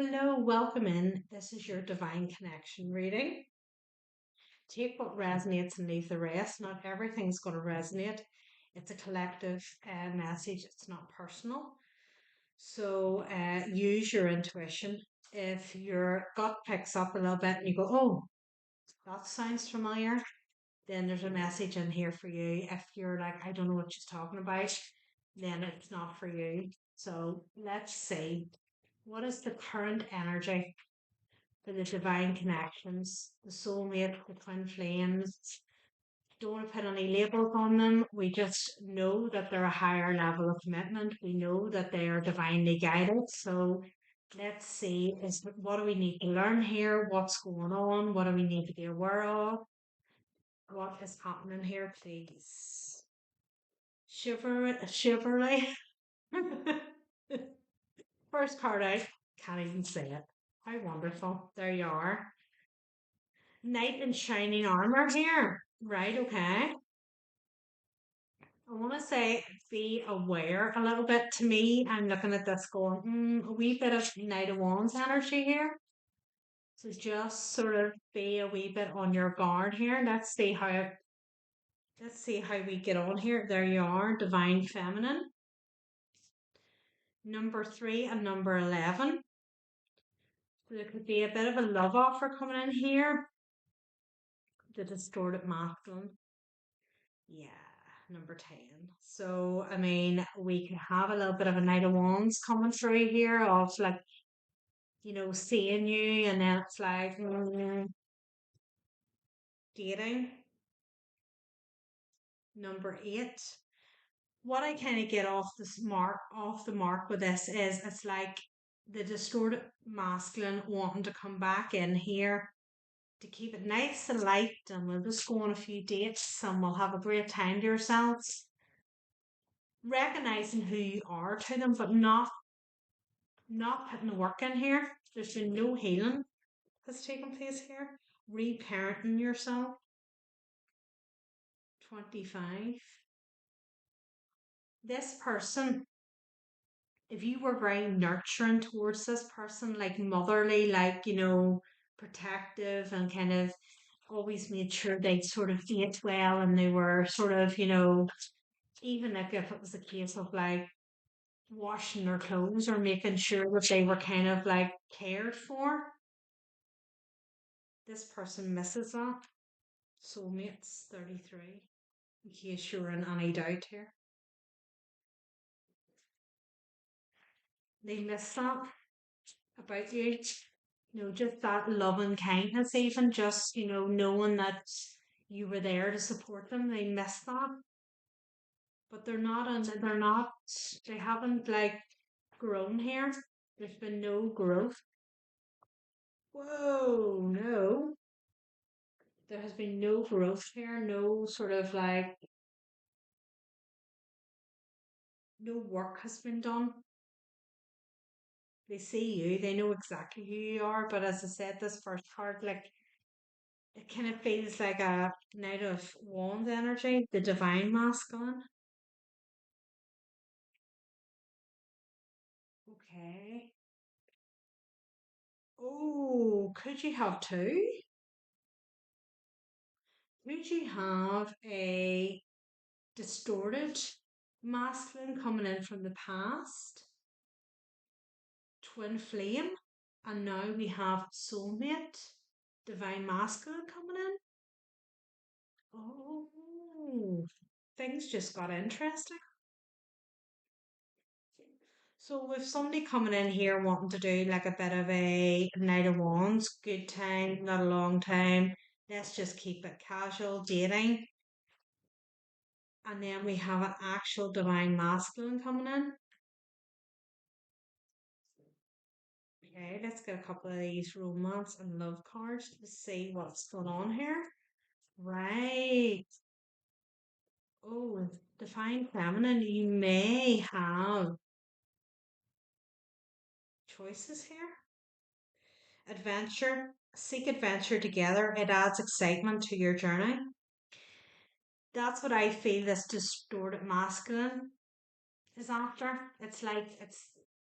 Hello, welcome in. This is your Divine Connection reading. Take what resonates and leave the rest. Not everything's going to resonate. It's a collective message, it's not personal. So use your intuition. If your gut picks up a little bit and you go, oh, that sounds familiar, then there's a message in here for you. If you're like, I don't know what she's talking about, then it's not for you. So let's see. What is the current energy for the divine connections, the soulmate, the twin flames? Don't want to put any labels on them. We just know that they're a higher level of commitment. We know that they are divinely guided. So let's see, what do we need to learn here? What's going on? What do we need to be aware of? What is happening here, please? Chivalry. First card out. Can't even say it. How wonderful. There you are. Knight in shining armor here. Right, okay. I want to say be aware a little bit. To me, I'm looking at this going, a wee bit of Knight of Wands energy here. So just sort of be a wee bit on your guard here. Let's see how we get on here. There you are, Divine Feminine. Number 3 and number 11. So there could be a bit of a love offer coming in here. The distorted masculine. Yeah, number 10. So, I mean, we can have a little bit of a Knight of Wands coming through here of like, seeing you, and then it's like dating. Number 8. What I kind of get off the mark with this is it's like the distorted masculine wanting to come back in here to keep it nice and light, and we'll just go on a few dates and we'll have a great time to ourselves. Recognizing who you are to them, but not putting the work in here. There's been no healing that's taken place here. Reparenting yourself. 25. This person, if you were very nurturing towards this person, like motherly, like, protective, and kind of always made sure they'd sort of ate well, and they were sort of, even like if it was a case of like washing their clothes or making sure that they were kind of like cared for, this person misses that. Soulmates 33, in case you're in any doubt here. They miss that about you. Just that love and kindness, even just, knowing that you were there to support them. They miss that. But they haven't like grown here. There's been no growth. Whoa, no. There has been no growth here, no sort of like, no work has been done. They see you, they know exactly who you are, but as I said, this first card, like, it kind of feels like a Knight of Wands energy, the divine masculine. Okay. Oh, could you have two? Could you have a distorted masculine coming in from the past, twin flame, and now we have soulmate, divine masculine coming in? Oh, things just got interesting. So with somebody coming in here wanting to do like a bit of a Knight of Wands, good time, not a long time. Let's just keep it casual dating. And then we have an actual divine masculine coming in. Okay, let's get a couple of these romance and love cards to see what's going on here. Right. Oh, divine feminine, you may have choices here. Adventure, seek adventure together. It adds excitement to your journey. That's what I feel this distorted masculine is after. It's like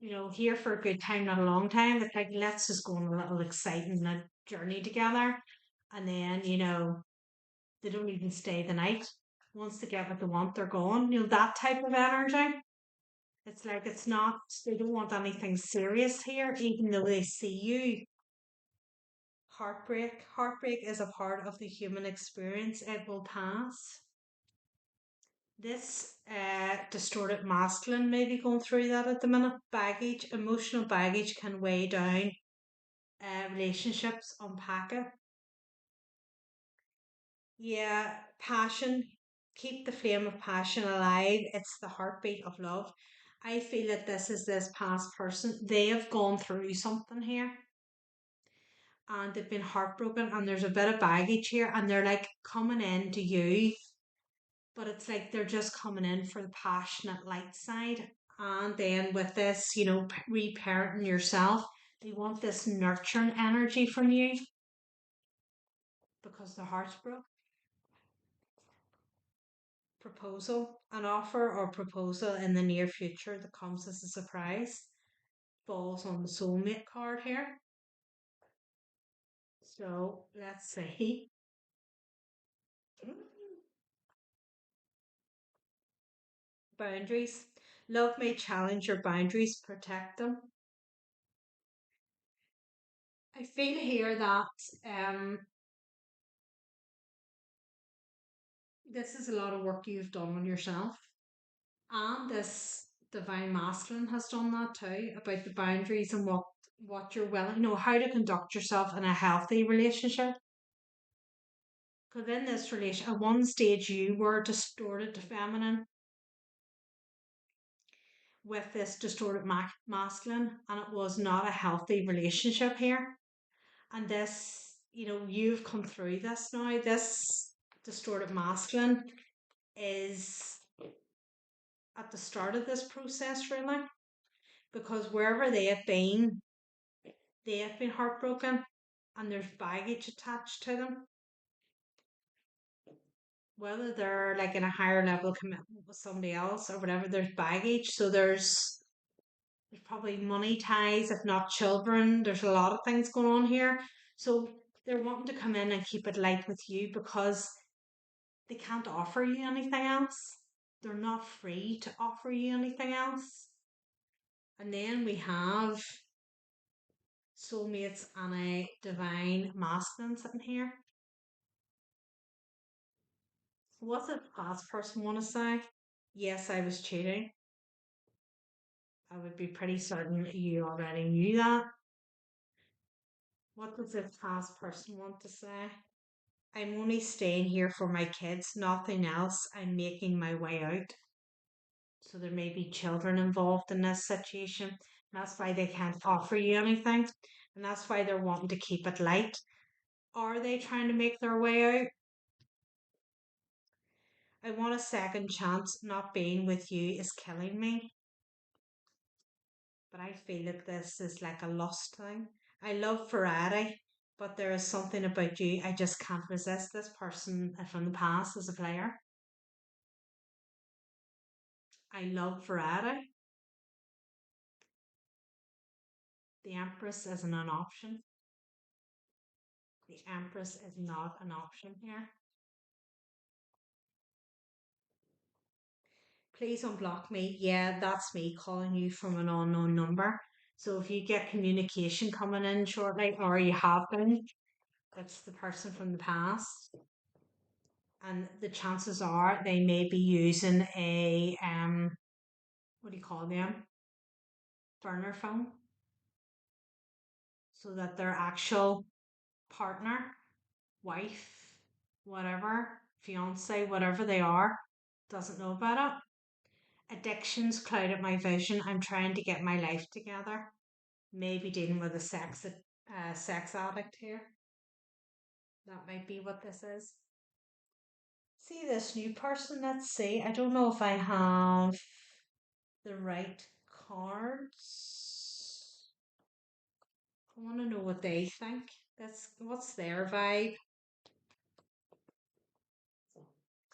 here for a good time, not a long time. It's like, let's just go on a little exciting journey together. And then, they don't even stay the night. Once they get what they want, they're gone. That type of energy. It's like it's not, they don't want anything serious here, even though they see you. Heartbreak. Heartbreak is a part of the human experience. It will pass. This distorted masculine may be going through that at the minute. Baggage, emotional baggage can weigh down relationships, unpack it. Yeah, passion. Keep the flame of passion alive. It's the heartbeat of love. I feel that this past person. They have gone through something here and they've been heartbroken and there's a bit of baggage here and they're like coming in to you, but it's like they're just coming in for the passionate light side. And then with this, reparenting yourself, they want this nurturing energy from you because their heart's broke. Proposal, an offer or proposal in the near future that comes as a surprise, falls on the soulmate card here. So let's see. Boundaries. Love may challenge your boundaries, protect them. I feel here that um, this is a lot of work you've done on yourself. And this divine masculine has done that too, about the boundaries and what you're willing, how to conduct yourself in a healthy relationship. Because in this relation, at one stage you were distorted to feminine with this distorted masculine, and it was not a healthy relationship here. And this, you've come through this now. This distorted masculine is at the start of this process, really, because wherever they have been heartbroken and there's baggage attached to them, whether they're like in a higher level commitment with somebody else or whatever, there's baggage. So there's probably money ties, if not children. There's a lot of things going on here. So they're wanting to come in and keep it light with you because they can't offer you anything else. They're not free to offer you anything else. And then we have soulmates and a divine masculine sitting here. What does the past person want to say? Yes, I was cheating. I would be pretty certain you already knew that. What does the past person want to say? I'm only staying here for my kids, nothing else. I'm making my way out. So there may be children involved in this situation. That's why they can't offer you anything. And that's why they're wanting to keep it light. Are they trying to make their way out? I want a second chance. Not being with you is killing me. But I feel that this is like a lust thing. I love variety, but there is something about you I just can't resist. This person from the past as a player. I love variety. The Empress isn't an option. The Empress is not an option here. Please unblock me. Yeah, that's me calling you from an unknown number. So if you get communication coming in shortly, or you have been, that's the person from the past. And the chances are they may be using a what do you call them? Burner phone. So that their actual partner, wife, whatever, fiance, whatever they are, doesn't know about it. Addictions clouded my vision. I'm trying to get my life together. Maybe dealing with a sex addict here. That might be what this is. See this new person. Let's see. I don't know if I have the right cards. I want to know what they think. What's their vibe.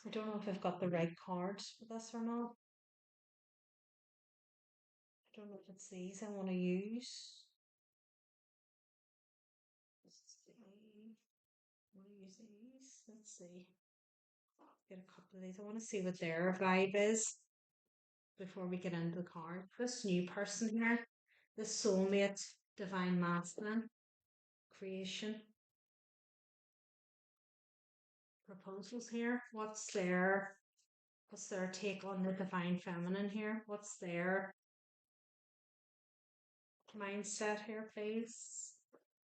I don't know if I've got the right cards for this or not. Don't know if it's these I want to use. Let's see. I want to use these. Let's see. Get a couple of these. I want to see what their vibe is before we get into the card. This new person here, this soulmate, divine masculine, creation, proposals here. What's their take on the divine feminine here? What's their mindset here, please?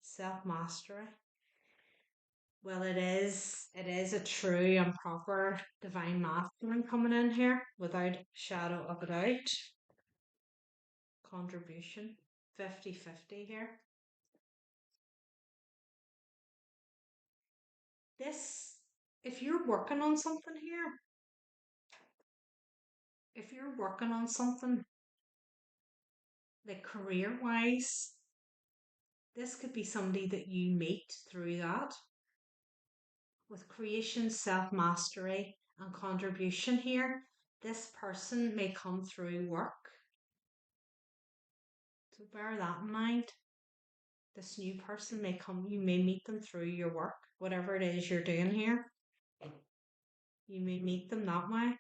Self mastery. Well, it is a true and proper divine masculine coming in here without shadow of a doubt. Contribution 50-50 here. This, if you're working on something here, if you're working on something like career wise, this could be somebody that you meet through that. With creation, self mastery, and contribution here, this person may come through work. So bear that in mind. This new person may come, you may meet them through your work, whatever it is you're doing here. You may meet them that way.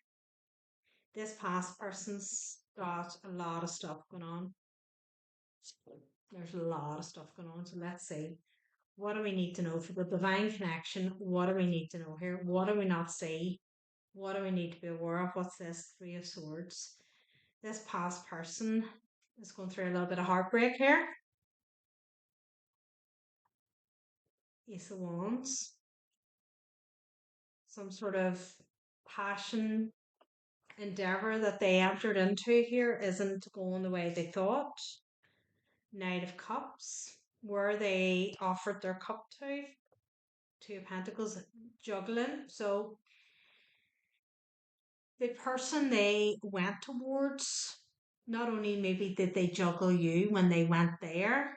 This past person's got a lot of stuff going on. There's a lot of stuff going on. So let's see. What do we need to know for the divine connection? What do we need to know here? What do we not see? What do we need to be aware of? What's this? Three of Swords. This past person is going through a little bit of heartbreak here. Ace of Wands. Some sort of passion endeavor that they entered into here isn't going the way they thought. Knight of Cups, where they offered their cup to. Two of Pentacles, juggling. So the person they went towards, not only maybe did they juggle you when they went there,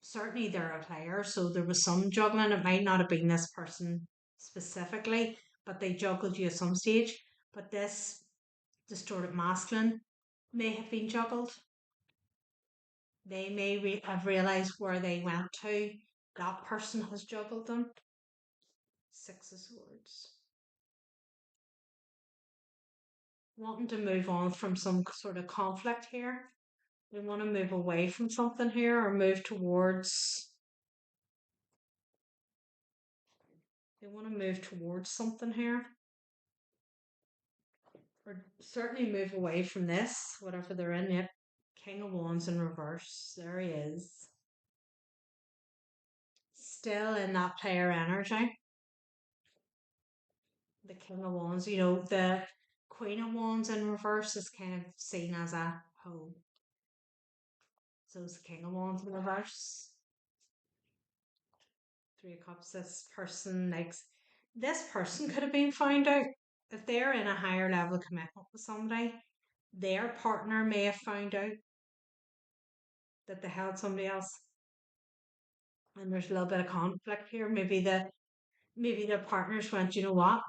certainly they're a player, so there was some juggling. It might not have been this person specifically, but they juggled you at some stage. But this distorted masculine may have been juggled. They may have realized where they went to. That person has juggled them. Six of Swords. Wanting to move on from some sort of conflict here. They want to move away from something here or move towards. They want to move towards something here. Or certainly move away from this, whatever they're in it. King of Wands in reverse. There he is. Still in that player energy. The King of Wands, the Queen of Wands in reverse is kind of seen as a home. So it's the King of Wands in reverse. Three of Cups. This person could have been found out. If they're in a higher level commitment with somebody, their partner may have found out that they held somebody else. And there's a little bit of conflict here. Maybe their partners went, you know what?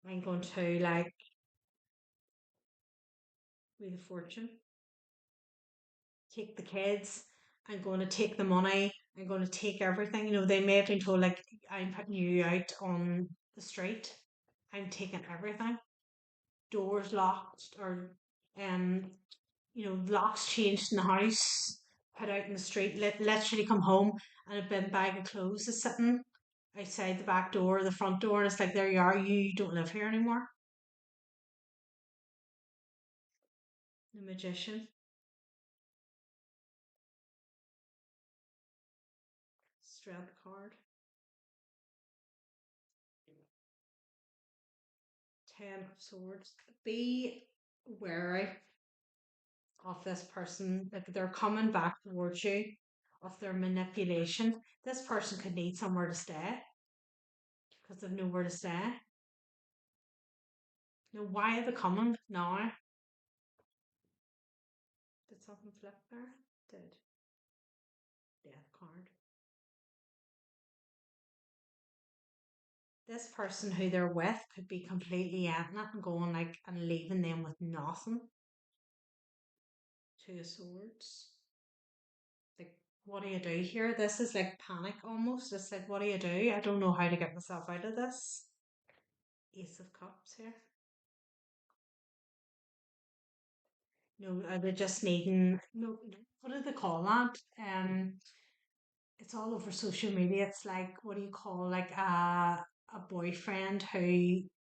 I'm going to like Wheel of Fortune. Take the kids. I'm going to take the money. I'm going to take everything. They may have been told like I'm putting you out on the street. I'm taking everything. Doors locked or um locks changed in the house, put out in the street, literally come home and a bin bag of clothes is sitting outside the back door, the front door, and it's like there you are, you don't live here anymore. The Magician. Strength card. Ten of Swords. Be wary of this person. Like they're coming back towards you, of their manipulation. This person could need somewhere to stay because they've nowhere to stay. Why are they coming now? Did something flip there? Did. Death card. This person who they're with could be completely ending it and going like and leaving them with nothing. Two of Swords. Like, what do you do here? This is like panic almost. It's like, what do you do? I don't know how to get myself out of this. Ace of Cups here. No, they're just needing, no, what do they call that? It's all over social media. It's like, what do you call, like a boyfriend who,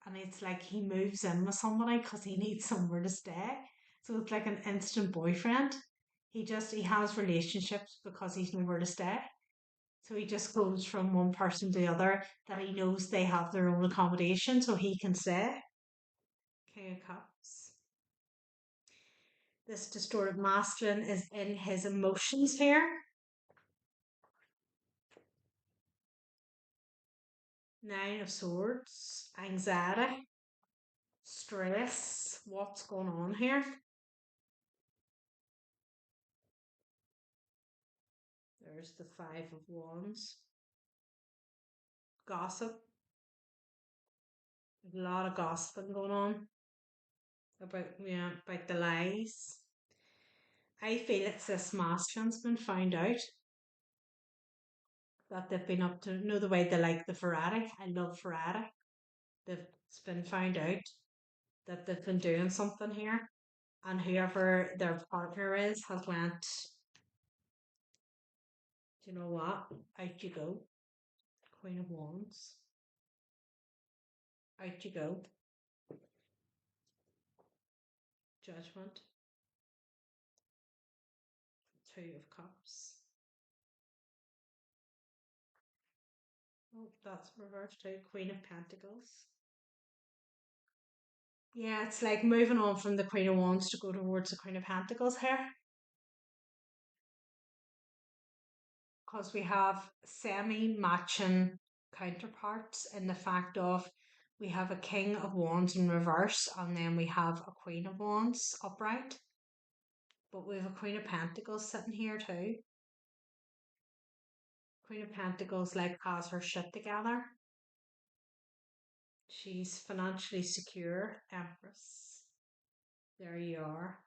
and it's like he moves in with somebody because he needs somewhere to stay. So it's like an instant boyfriend. He has relationships because he's nowhere to stay. So he just goes from one person to the other that he knows they have their own accommodation so he can stay. King of Cups. This distorted masculine is in his emotions here. Nine of Swords, anxiety, stress. What's going on here? There's the Five of Wands. Gossip. A lot of gossiping going on about the lies. I feel it's this masculine's been found out that they've been up to know the way they like the Ferrari. I love Ferrari. It's been found out that they've been doing something here, and whoever their partner is has went. Do you know what? Out you go. Queen of Wands. Out you go. Judgment. Two of Cups. Oh, that's reversed too. Queen of Pentacles. Yeah, it's like moving on from the Queen of Wands to go towards the Queen of Pentacles here. Because we have semi matching counterparts in the fact of we have a King of Wands in reverse and then we have a Queen of Wands upright. But we have a Queen of Pentacles sitting here too. Queen of Pentacles like has her shit together. She's financially secure. Empress. There you are.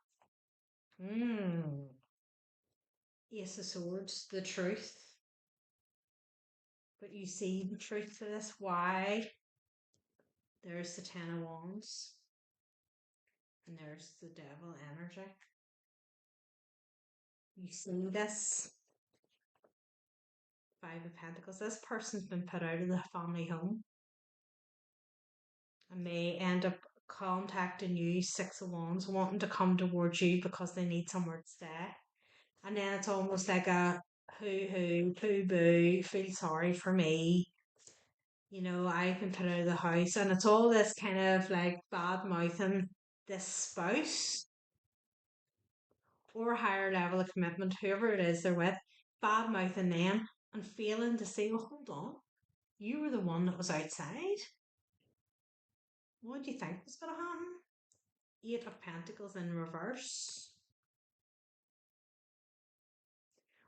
Ace of Swords, the truth. But you see the truth to this. Why? There's the Ten of Wands. And there's the Devil energy. You see this? Five of Pentacles. This person's been put out of the family home and may end up contacting you, Six of Wands, wanting to come towards you because they need somewhere to stay. And then it's almost like a hoo poo boo, feel sorry for me. I've been put out of the house, and it's all this kind of like bad mouthing this spouse or higher level of commitment, whoever it is they're with, bad mouthing them and failing to say, well, hold on, you were the one that was outside. What do you think was going to happen? Eight of Pentacles in reverse.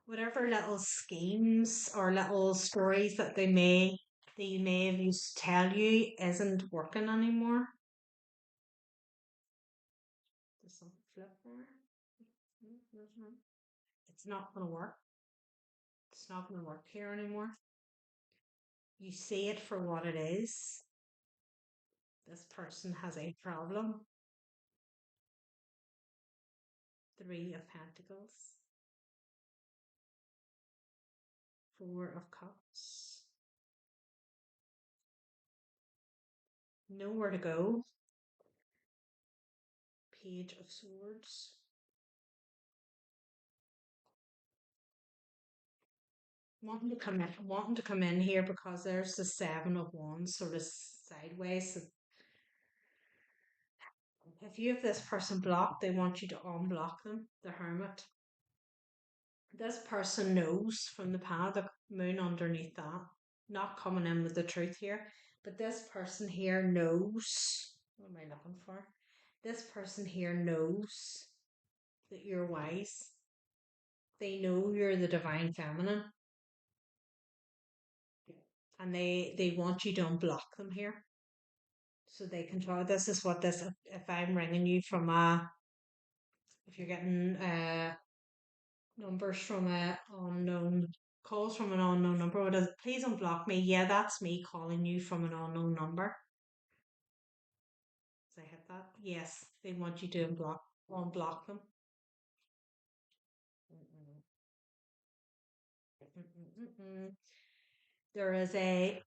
Whatever little schemes or little stories that you may have used to tell you isn't working anymore. There's some flip there. It's not going to work. It's not going to work here anymore. You see it for what it is. This person has a problem. Three of Pentacles. Four of Cups. Nowhere to go. Page of Swords. Wanting to come in here because there's the Seven of Wands sort of sideways. So if you have this person blocked, they want you to unblock them. The Hermit. This person knows from the past, the moon underneath that, not coming in with the truth here, but this person here knows. What am I looking for? This person here knows that you're wise. They know you're the divine feminine, and they want you to unblock them here, so they can try. This is what this. If I'm ringing you from a, if you're getting numbers from a unknown calls from an unknown number, what is it? Please unblock me. Yeah, that's me calling you from an unknown number. Did I hit that? Yes, they want you to unblock them. Mm-mm, mm-mm. There is a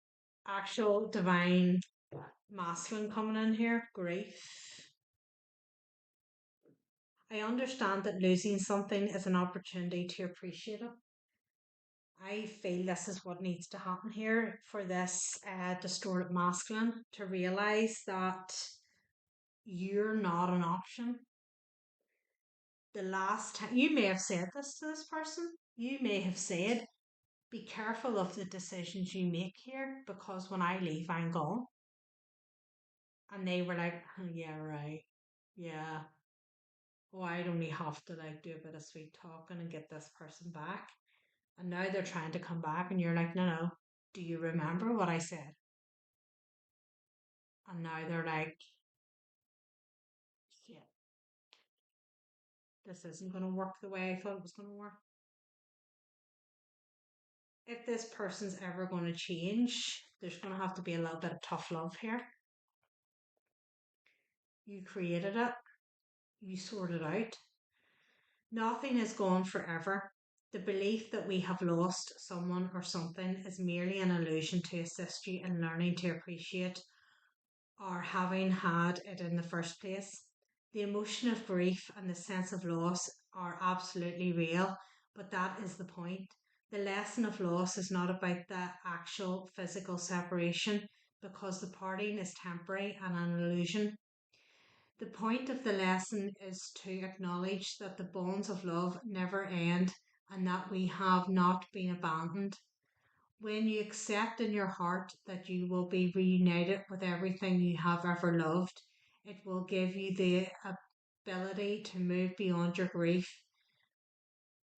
actual divine masculine coming in here. Grief. I understand that losing something is an opportunity to appreciate it. I feel this is what needs to happen here for this distorted masculine to realize that you're not an option. The last time you may have said this to this person, you may have said, be careful of the decisions you make here because when I leave, I'm gone. And they were like, oh, yeah, right. Yeah. Oh, I'd only have to like do a bit of sweet talking and get this person back. And now they're trying to come back, and you're like, no, no. Do you remember what I said? And now they're like, shit, this isn't going to work the way I thought it was going to work. If this person's ever going to change, there's going to have to be a little bit of tough love here. You created it, you sorted out. Nothing is gone forever. The belief that we have lost someone or something is merely an illusion to assist you in learning to appreciate or having had it in the first place. The emotion of grief and the sense of loss are absolutely real, but that is the point. The lesson of loss is not about the actual physical separation because the parting is temporary and an illusion. The point of the lesson is to acknowledge that the bonds of love never end and that we have not been abandoned. When you accept in your heart that you will be reunited with everything you have ever loved, it will give you the ability to move beyond your grief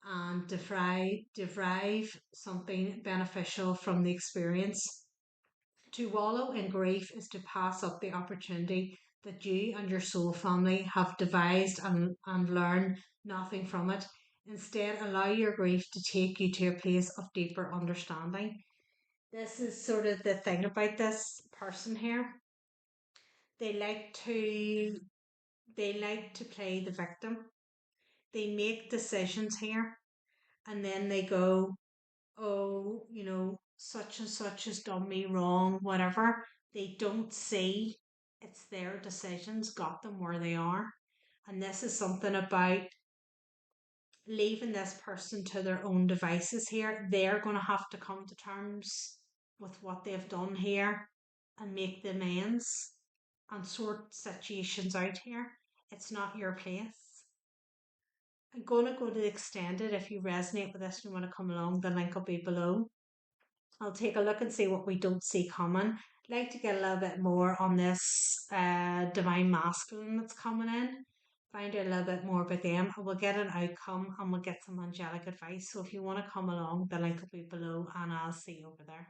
and derive something beneficial from the experience. To wallow in grief is to pass up the opportunity that you and your soul family have devised and learn nothing from it. Instead, allow your grief to take you to a place of deeper understanding. This is sort of the thing about this person here. They like to they like to play the victim. They make decisions here and then they go, oh, such and such has done me wrong, whatever. They don't see it's their decisions got them where they are. And this is something about leaving this person to their own devices here. They're going to have to come to terms with what they've done here and make the amends and sort situations out here. It's not your place. I'm going to go to the extended. If you resonate with this and you want to come along, the link will be below. I'll take a look and see what we don't see coming. I'd like to get a little bit more on this divine masculine that's coming in. Find out a little bit more about them. And we'll get an outcome and we'll get some angelic advice. So if you want to come along, the link will be below and I'll see you over there.